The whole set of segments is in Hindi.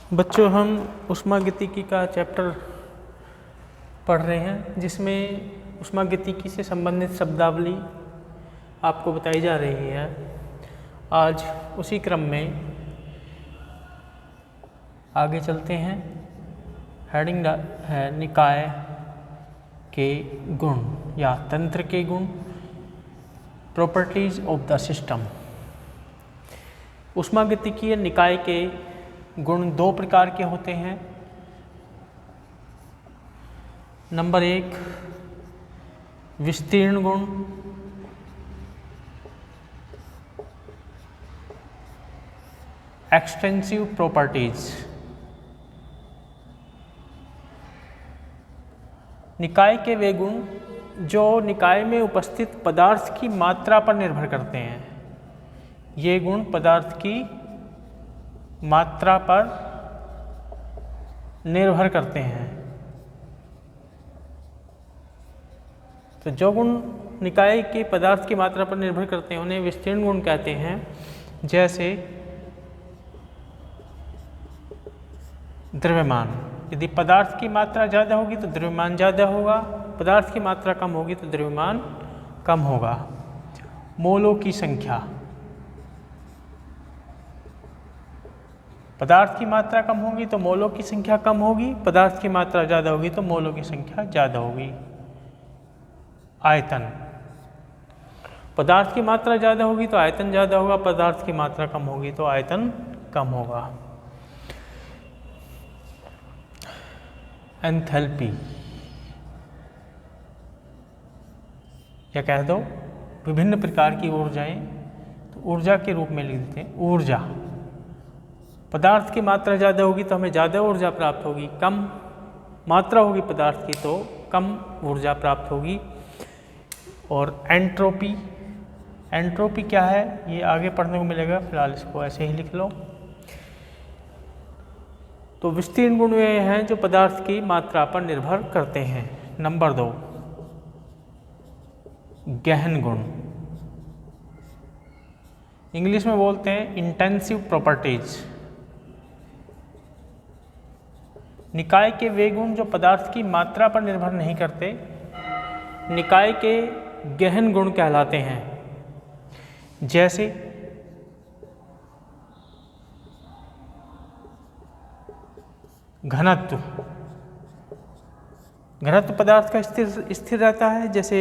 बच्चों, हम ऊष्मागतिकी का चैप्टर पढ़ रहे हैं जिसमें ऊष्मागतिकी से संबंधित शब्दावली आपको बताई जा रही है। आज उसी क्रम में आगे चलते हैं। हेडिंग है निकाय के गुण या तंत्र के गुण, प्रॉपर्टीज ऑफ द सिस्टम। ऊष्मागतिकीय निकाय के गुण दो प्रकार के होते हैं। नंबर 1 विस्तीर्ण गुण, एक्सटेंसिव प्रॉपर्टीज। निकाय के वे गुण जो निकाय में उपस्थित पदार्थ की मात्रा पर निर्भर करते हैं। ये गुण पदार्थ की मात्रा पर निर्भर करते हैं। तो जो गुण निकाय के पदार्थ की मात्रा पर निर्भर करते हैं उन्हें विस्तीर्ण गुण कहते हैं। जैसे द्रव्यमान, यदि पदार्थ की मात्रा ज़्यादा होगी तो द्रव्यमान ज़्यादा होगा, पदार्थ की मात्रा कम होगी तो द्रव्यमान कम होगा। मोलों की संख्या, पदार्थ की मात्रा कम होगी तो मोलों की संख्या कम होगी, पदार्थ की मात्रा ज़्यादा होगी तो मोलों की संख्या ज़्यादा होगी। आयतन, पदार्थ की मात्रा ज़्यादा होगी तो आयतन ज़्यादा होगा, पदार्थ की मात्रा कम होगी तो आयतन कम होगा। एंथैल्पी या कह दो विभिन्न प्रकार की ऊर्जाएं, तो ऊर्जा के रूप में लिख देते हैं ऊर्जा। पदार्थ की मात्रा ज़्यादा होगी तो हमें ज़्यादा ऊर्जा प्राप्त होगी, कम मात्रा होगी पदार्थ की तो कम ऊर्जा प्राप्त होगी। और एंट्रोपी, एंट्रोपी क्या है ये आगे पढ़ने को मिलेगा, फिलहाल इसको ऐसे ही लिख लो। तो विस्तीर्ण गुण वे हैं जो पदार्थ की मात्रा पर निर्भर करते हैं। नंबर 2 गहन गुण, इंग्लिश में बोलते हैं इंटेंसिव प्रॉपर्टीज। निकाय के वे गुण जो पदार्थ की मात्रा पर निर्भर नहीं करते निकाय के गहन गुण कहलाते हैं। जैसे घनत्व, घनत्व पदार्थ का स्थिर रहता है। जैसे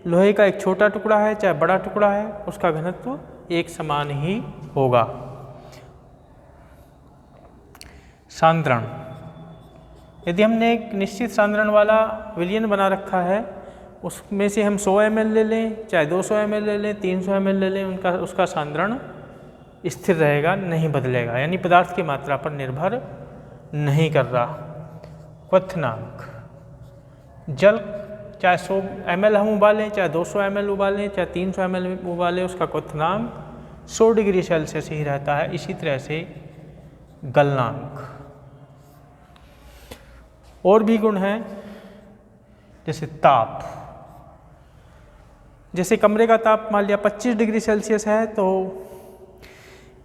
लोहे का एक छोटा टुकड़ा है चाहे बड़ा टुकड़ा है, उसका घनत्व एक समान ही होगा। सांद्रण, यदि हमने एक निश्चित सांद्रण वाला विलयन बना रखा है, उसमें से हम 100 ml ले लें चाहे 200 ml ले लें 300 ml ले लें, उसका सांद्रण स्थिर रहेगा, नहीं बदलेगा, यानी पदार्थ की मात्रा पर निर्भर नहीं कर रहा। क्वथनांक, जल चाहे 100 ml हम उबालें चाहे 200 ml उबालें चाहे 300 ml उबालें, उसका क्वथनांक 100 डिग्री सेल्सियस ही रहता है। इसी तरह से गलनांक। और भी गुण हैं जैसे ताप, जैसे कमरे का ताप मान लिया 25 डिग्री सेल्सियस है, तो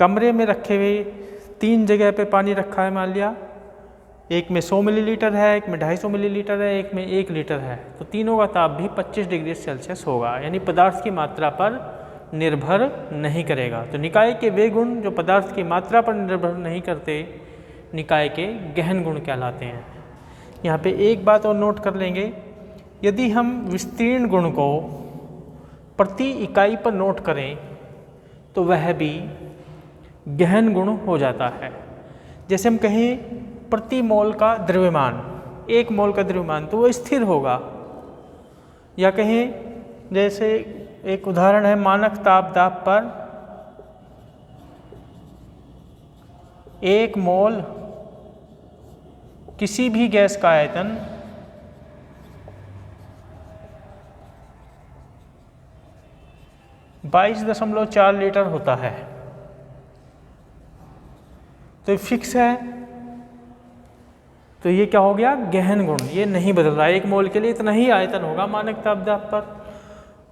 कमरे में रखे हुए 3 जगह पे पानी रखा है मान लिया, एक में 100 मिलीलीटर है, एक में 250 मिलीलीटर है, एक में 1 लीटर है, तो तीनों का ताप भी 25 डिग्री सेल्सियस होगा, यानी पदार्थ की मात्रा पर निर्भर नहीं करेगा। तो निकाय के वे गुण जो पदार्थ की मात्रा पर निर्भर नहीं करते निकाय के गहन गुण कहलाते हैं। यहाँ पे एक बात और नोट कर लेंगे, यदि हम विस्तीर्ण गुण को प्रति इकाई पर नोट करें तो वह भी गहन गुण हो जाता है। जैसे हम कहें प्रति मोल का द्रव्यमान, 1 मोल का द्रव्यमान, तो वो स्थिर होगा। या कहें जैसे एक उदाहरण है मानक ताप दाब पर 1 मोल किसी भी गैस का आयतन 22.4 लीटर होता है, तो फिक्स है। तो ये क्या हो गया, गहन गुण, ये नहीं बदल रहा। 1 मोल के लिए इतना ही आयतन होगा मानक ताप दाब पर,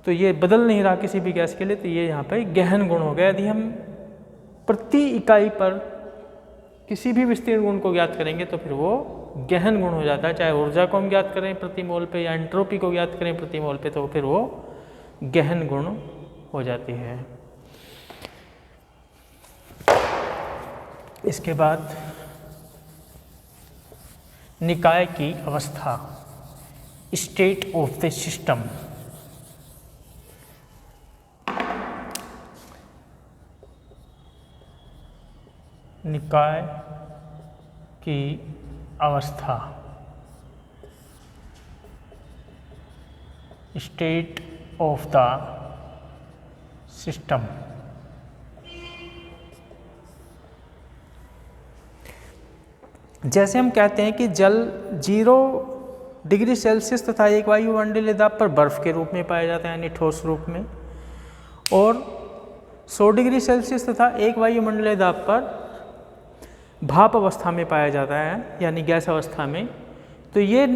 तो ये बदल नहीं रहा किसी भी गैस के लिए, तो ये यहाँ पे गहन गुण हो गया। यदि हम प्रति इकाई पर किसी भी विस्तीर्ण गुण को ज्ञात करेंगे तो फिर वो गहन गुण हो जाता है। चाहे ऊर्जा को हम ज्ञात करें प्रति मोल पे या एंट्रोपी को ज्ञात करें प्रति मोल पे, तो फिर वो गहन गुण हो जाती है। इसके बाद निकाय की अवस्था, स्टेट ऑफ द सिस्टम। निकाय की अवस्था, स्टेट ऑफ द सिस्टम। जैसे हम कहते हैं कि जल 0 डिग्री सेल्सियस तथा 1 वायुमंडलीय दाब पर बर्फ के रूप में पाया जाता है, यानी ठोस रूप में, और 100 डिग्री सेल्सियस तथा 1 वायुमंडलीय दाब पर भाप अवस्था में पाया जाता है, यानी गैस अवस्था में। तो ये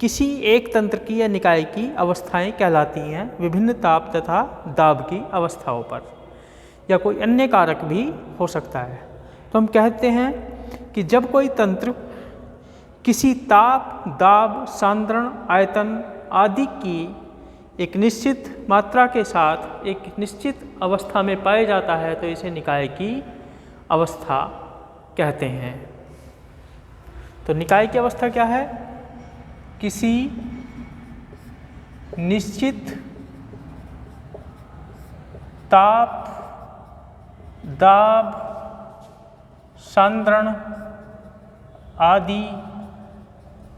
किसी एक तंत्र की या निकाय की अवस्थाएं कहलाती हैं विभिन्न ताप तथा दाब की अवस्थाओं पर, या कोई अन्य कारक भी हो सकता है। तो हम कहते हैं कि जब कोई तंत्र किसी ताप, दाब, सांद्रण, आयतन आदि की एक निश्चित मात्रा के साथ एक निश्चित अवस्था में पाया जाता है तो इसे निकाय की अवस्था कहते हैं। तो निकाय की अवस्था क्या है? किसी निश्चित ताप, दाब, सांद्रण आदि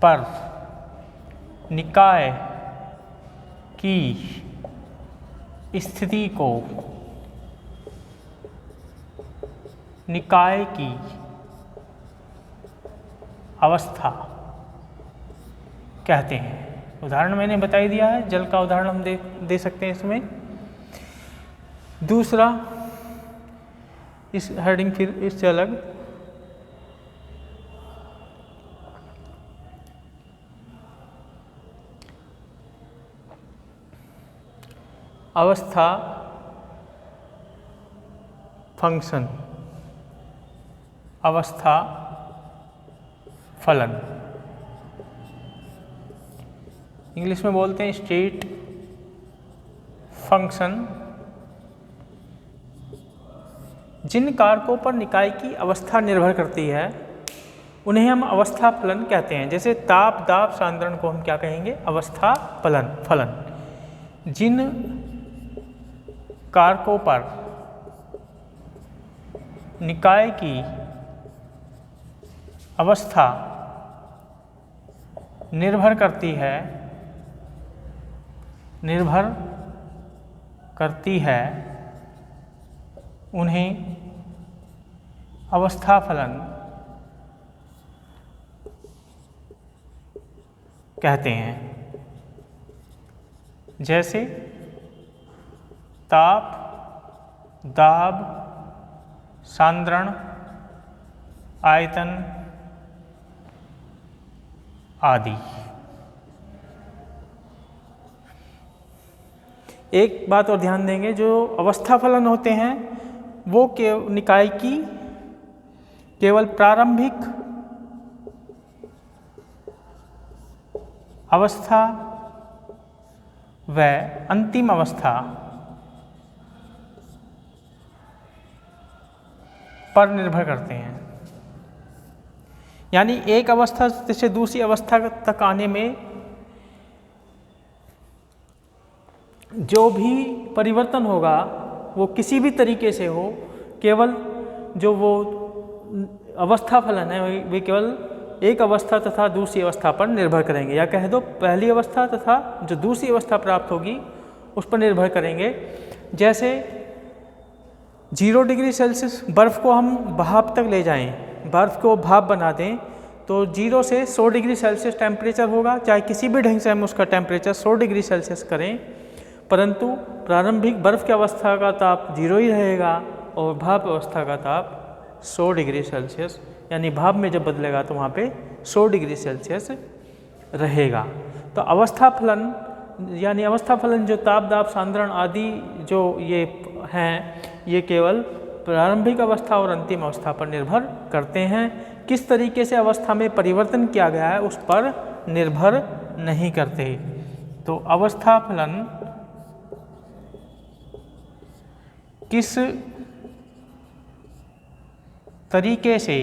पर निकाय की स्थिति को निकाय की अवस्था कहते हैं। उदाहरण मैंने बता ही दिया है, जल का उदाहरण हम दे सकते हैं इसमें। दूसरा, इस हेडिंग फिर इससे अलग, अवस्था फंक्शन, अवस्था फलन, इंग्लिश में बोलते हैं स्टेट फंक्शन। जिन कारकों पर निकाय की अवस्था निर्भर करती है उन्हें हम अवस्था फलन कहते हैं। जैसे ताप, दाब, सांद्रण को हम क्या कहेंगे? अवस्था फलन। जिन कारकों पर निकाय की अवस्था निर्भर करती है उन्हें अवस्था फलन कहते हैं। जैसे ताप, दाब, सांद्रण, आयतन आदि। एक बात और ध्यान देंगे, जो अवस्था फलन होते हैं वो निकाय की केवल प्रारंभिक अवस्था व अंतिम अवस्था पर निर्भर करते हैं। यानी एक अवस्था से दूसरी अवस्था तक आने में जो भी परिवर्तन होगा वो किसी भी तरीके से हो, केवल जो वो अवस्था फलन है वे केवल एक अवस्था तथा दूसरी अवस्था पर निर्भर करेंगे, या कह दो पहली अवस्था तथा जो दूसरी अवस्था प्राप्त होगी उस पर निर्भर करेंगे। जैसे 0 डिग्री सेल्सियस बर्फ़ को हम भाप तक ले जाएं, बर्फ़ को भाप बना दें तो 0 से 100 डिग्री सेल्सियस टेम्परेचर होगा। चाहे किसी भी ढंग से हम उसका टेम्परेचर 100 डिग्री सेल्सियस करें, परंतु प्रारंभिक बर्फ़ की अवस्था का ताप 0 ही रहेगा और भाप अवस्था का ताप 100 डिग्री सेल्सियस, यानी भाप में जब बदलेगा तो वहाँ पे 100 डिग्री सेल्सियस रहेगा। तो अवस्था फलन जो ताप, दाब, सांद्रण आदि जो ये हैं, ये केवल प्रारंभिक अवस्था और अंतिम अवस्था पर निर्भर करते हैं। किस तरीके से अवस्था में परिवर्तन किया गया है उस पर निर्भर नहीं करते। तो अवस्था फलन किस तरीके से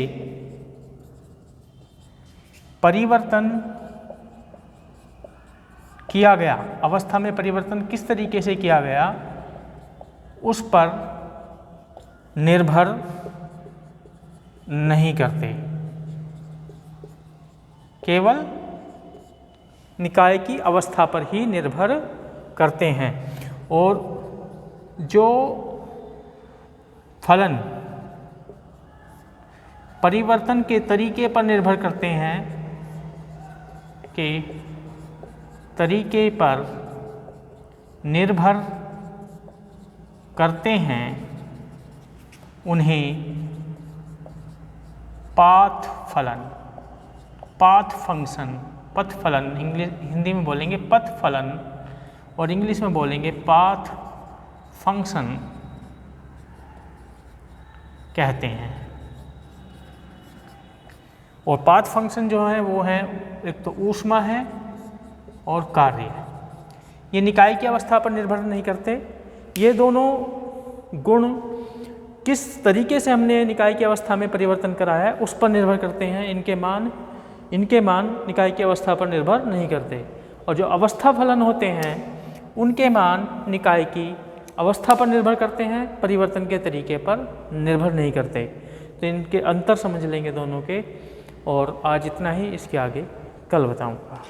परिवर्तन किया गया, अवस्था में परिवर्तन किस तरीके से किया गया उस पर निर्भर नहीं करते, केवल निकाय की अवस्था पर ही निर्भर करते हैं। और जो फलन परिवर्तन के तरीके पर निर्भर करते हैं, के तरीके पर निर्भर करते हैं, उन्हें पाथ फलन, पाथ फंक्शन, पथ फलन, हिंदी में बोलेंगे पथ फलन और इंग्लिश में बोलेंगे पाथ फंक्शन कहते हैं। और पाथ फंक्शन जो है वो है, एक तो ऊष्मा है और कार्य है। ये निकाय की अवस्था पर निर्भर नहीं करते। ये दोनों गुण किस तरीके से हमने निकाय की अवस्था में परिवर्तन कराया है उस पर निर्भर करते हैं। इनके मान निकाय की अवस्था पर निर्भर नहीं करते। और जो अवस्था फलन होते हैं उनके मान निकाय की अवस्था पर निर्भर करते हैं, परिवर्तन के तरीके पर निर्भर नहीं करते। तो इनके अंतर समझ लेंगे दोनों के। और आज इतना ही, इसके आगे कल बताऊंगा।